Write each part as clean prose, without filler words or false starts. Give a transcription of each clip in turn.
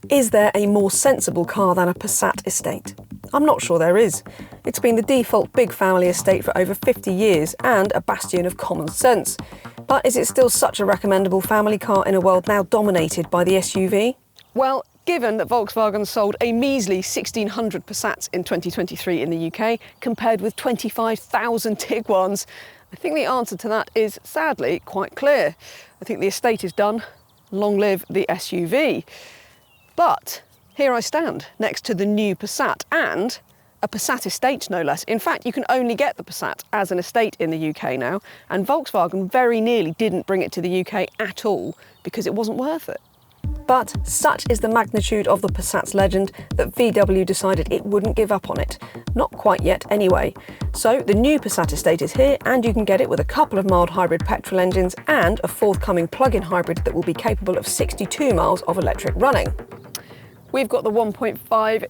Is there a more sensible car than a Passat estate? I'm not sure there is. It's been the default big family estate for over 50 years and a bastion of common sense. But is it still such a recommendable family car in a world now dominated by the SUV? Well, given that Volkswagen sold a measly 1,600 Passats in 2023 in the UK, compared with 25,000 Tiguans, I think the answer to that is sadly quite clear. I think the estate is done. Long live the SUV. But here I stand next to the new Passat and a Passat estate no less. In fact, you can only get the Passat as an estate in the UK now, and Volkswagen very nearly didn't bring it to the UK at all because it wasn't worth it. But such is the magnitude of the Passat's legend that VW decided it wouldn't give up on it. Not quite yet anyway. So the new Passat estate is here, and you can get it with a couple of mild hybrid petrol engines and a forthcoming plug-in hybrid that will be capable of 62 miles of electric running. We've got the 1.5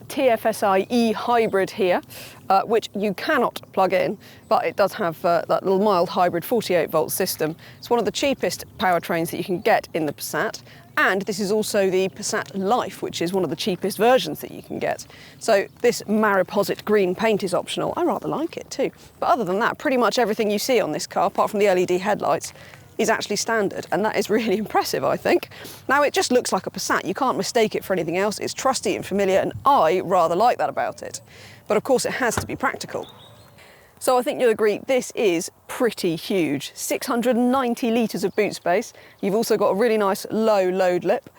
TFSI E hybrid here, which you cannot plug in, but it does have that little mild hybrid 48-volt system. It's one of the cheapest powertrains that you can get in the Passat. And this is also the Passat Life, which is one of the cheapest versions that you can get. So this Mariposit green paint is optional. I rather like it too. But other than that, pretty much everything you see on this car, apart from the LED headlights, is actually standard, and that is really impressive, I think. Now, it just looks like a Passat. You can't mistake it for anything else. It's trusty and familiar, and I rather like that about it. But of course, it has to be practical. So I think you'll agree this is pretty huge. 690 litres of boot space. You've also got a really nice low load lip.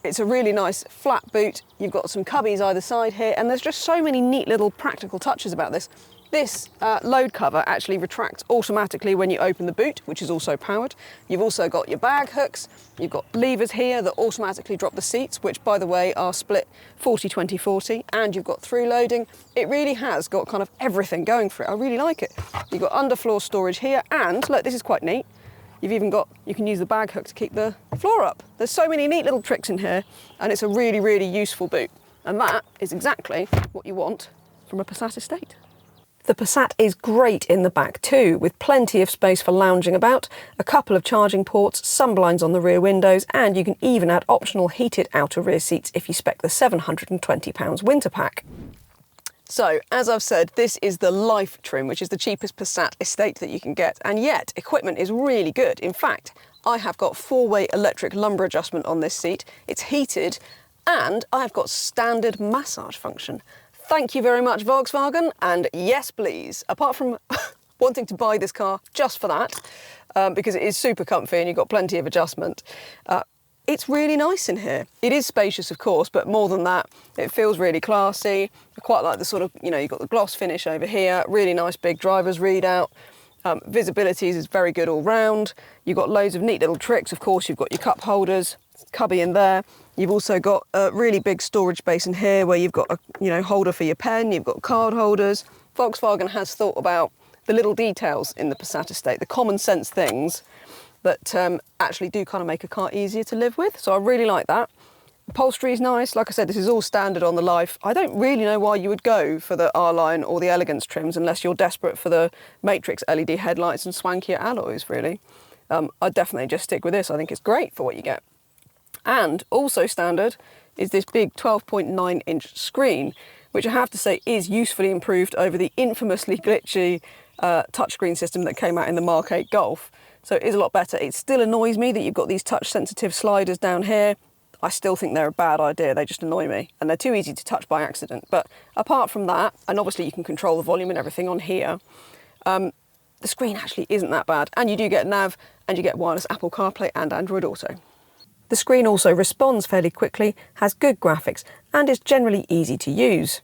It's a really nice flat boot. You've got some cubbies either side here, and there's just so many neat little practical touches about this. This load cover actually retracts automatically when you open the boot, which is also powered. You've also got your bag hooks. You've got levers here that automatically drop the seats, which, by the way, are split 40-20-40, and you've got through loading. It really has got kind of everything going for it. I really like it. You've got underfloor storage here, and look, this is quite neat. You've even got, you can use the bag hook to keep the floor up. There's so many neat little tricks in here, and it's a really, really useful boot. And that is exactly what you want from a Passat estate. The Passat is great in the back too, with plenty of space for lounging about, a couple of charging ports, sunblinds on the rear windows, and you can even add optional heated outer rear seats if you spec the £720 winter pack. So, as I've said, this is the Life trim, which is the cheapest Passat estate that you can get, and yet equipment is really good. In fact, I have got 4-way electric lumbar adjustment on this seat, it's heated, and I've got standard massage function. Thank you very much, Volkswagen, and yes, please. Apart from wanting to buy this car just for that, because it is super comfy and you've got plenty of adjustment, it's really nice in here. It is spacious, of course, but more than that, it feels really classy. I quite like the sort of, you know, you've got the gloss finish over here, really nice big driver's readout. Visibilities is very good all round. You've got loads of neat little tricks. Of course, you've got your cup holders, cubby in there. You've also got a really big storage space in here where you've got a holder for your pen, you've got card holders. Volkswagen has thought about the little details in the Passat estate, the common sense things that actually do kind of make a car easier to live with. So I really like that. Upholstery is nice. Like I said, this is all standard on the Life. I don't really know why you would go for the R-Line or the Elegance trims unless you're desperate for the Matrix LED headlights and swankier alloys, really. I'd definitely just stick with this. I think it's great for what you get. And also standard is this big 12.9-inch screen, which I have to say is usefully improved over the infamously glitchy touchscreen system that came out in the Mark 8 Golf. So it is a lot better. It still annoys me that you've got these touch-sensitive sliders down here. I still think they're a bad idea. They just annoy me, and they're too easy to touch by accident. But apart from that, and obviously you can control the volume and everything on here, the screen actually isn't that bad. And you do get nav, and you get wireless Apple CarPlay and Android Auto. The screen also responds fairly quickly, has good graphics, and is generally easy to use.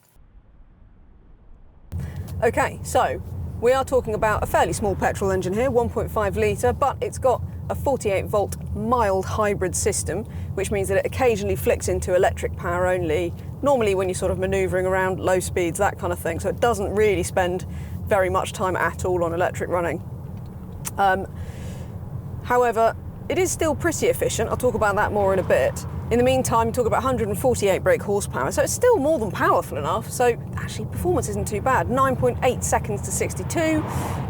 Okay, so we are talking about a fairly small petrol engine here, 1.5 litre, but it's got a 48-volt mild hybrid system, which means that it occasionally flicks into electric power only, normally when you're sort of manoeuvring around low speeds, that kind of thing, so it doesn't really spend very much time at all on electric running. However, it is still pretty efficient. I'll talk about that more in a bit. In the meantime, you talk about 148 brake horsepower, so it's still more than powerful enough. So actually, performance isn't too bad. 9.8 seconds to 62,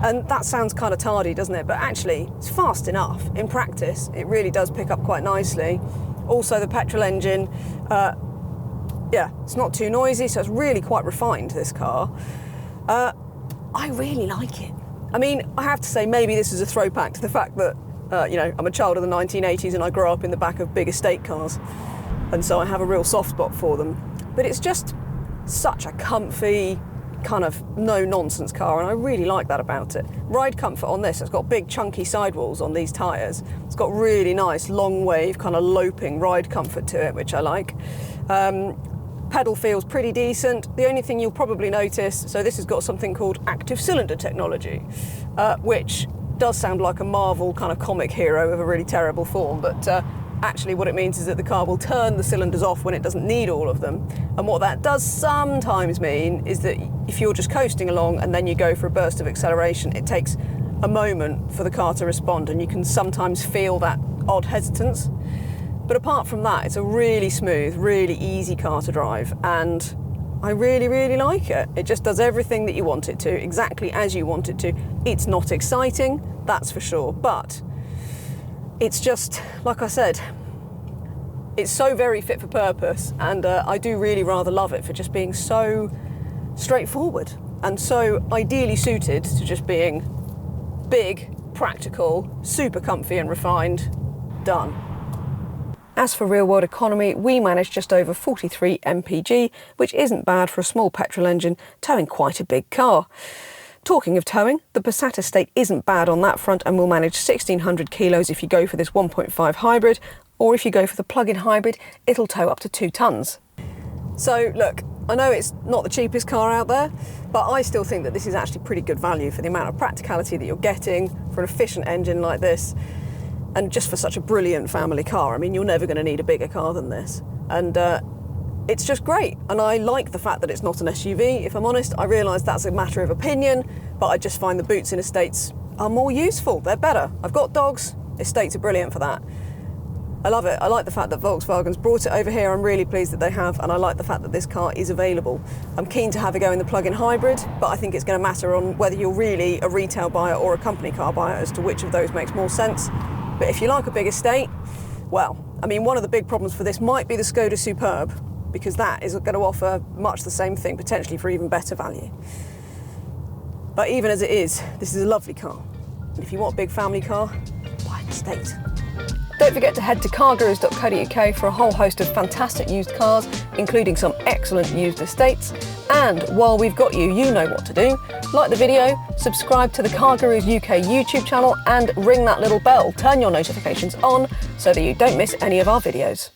and that sounds kind of tardy, doesn't it? But actually, it's fast enough. In practice, it really does pick up quite nicely. Also the petrol engine, yeah, it's not too noisy, so it's really quite refined, this car. I really like it. I mean, I have to say, maybe this is a throwback to the fact that, you know, I'm a child of the 1980s and I grew up in the back of big estate cars, and so I have a real soft spot for them. But it's just such a comfy, kind of no-nonsense car, and I really like that about it. Ride comfort on this, it's got big chunky sidewalls on these tyres. It's got really nice long wave, kind of loping ride comfort to it, which I like. Pedal feels pretty decent. The only thing you'll probably notice, so this has got something called active cylinder technology, which does sound like a Marvel kind of comic hero of a really terrible form, but actually what it means is that the car will turn the cylinders off when it doesn't need all of them. And what that does sometimes mean is that if you're just coasting along and then you go for a burst of acceleration, it takes a moment for the car to respond, and you can sometimes feel that odd hesitance. But apart from that, it's a really smooth, really easy car to drive, and I really, really like it. It just does everything that you want it to, exactly as you want it to. It's not exciting, that's for sure, but it's just, like I said, it's so very fit for purpose, and I do really rather love it for just being so straightforward and so ideally suited to just being big, practical, super comfy and refined. Done. As for real-world economy, we managed just over 43 mpg, which isn't bad for a small petrol engine towing quite a big car. Talking of towing, the Passat estate isn't bad on that front and will manage 1600 kilos if you go for this 1.5 hybrid, or if you go for the plug-in hybrid, it'll tow up to 2 tonnes. So look, I know it's not the cheapest car out there, but I still think that this is actually pretty good value for the amount of practicality that you're getting for an efficient engine like this, and just for such a brilliant family car. I mean, you're never going to need a bigger car than this. And it's just great. And I like the fact that it's not an SUV. If I'm honest, I realise that's a matter of opinion, but I just find the boots in estates are more useful. They're better. I've got dogs. Estates are brilliant for that. I love it. I like the fact that Volkswagen's brought it over here. I'm really pleased that they have, and I like the fact that this car is available. I'm keen to have a go in the plug-in hybrid, but I think it's going to matter on whether you're really a retail buyer or a company car buyer as to which of those makes more sense. But if you like a big estate, well, I mean, one of the big problems for this might be the Skoda Superb, because that is going to offer much the same thing, potentially for even better value. But even as it is, this is a lovely car. And if you want a big family car, buy an estate. Don't forget to head to cargurus.co.uk for a whole host of fantastic used cars, including some excellent used estates. And while we've got you, you know what to do. Like the video, subscribe to the Car Gurus UK YouTube channel, and ring that little bell. Turn your notifications on so that you don't miss any of our videos.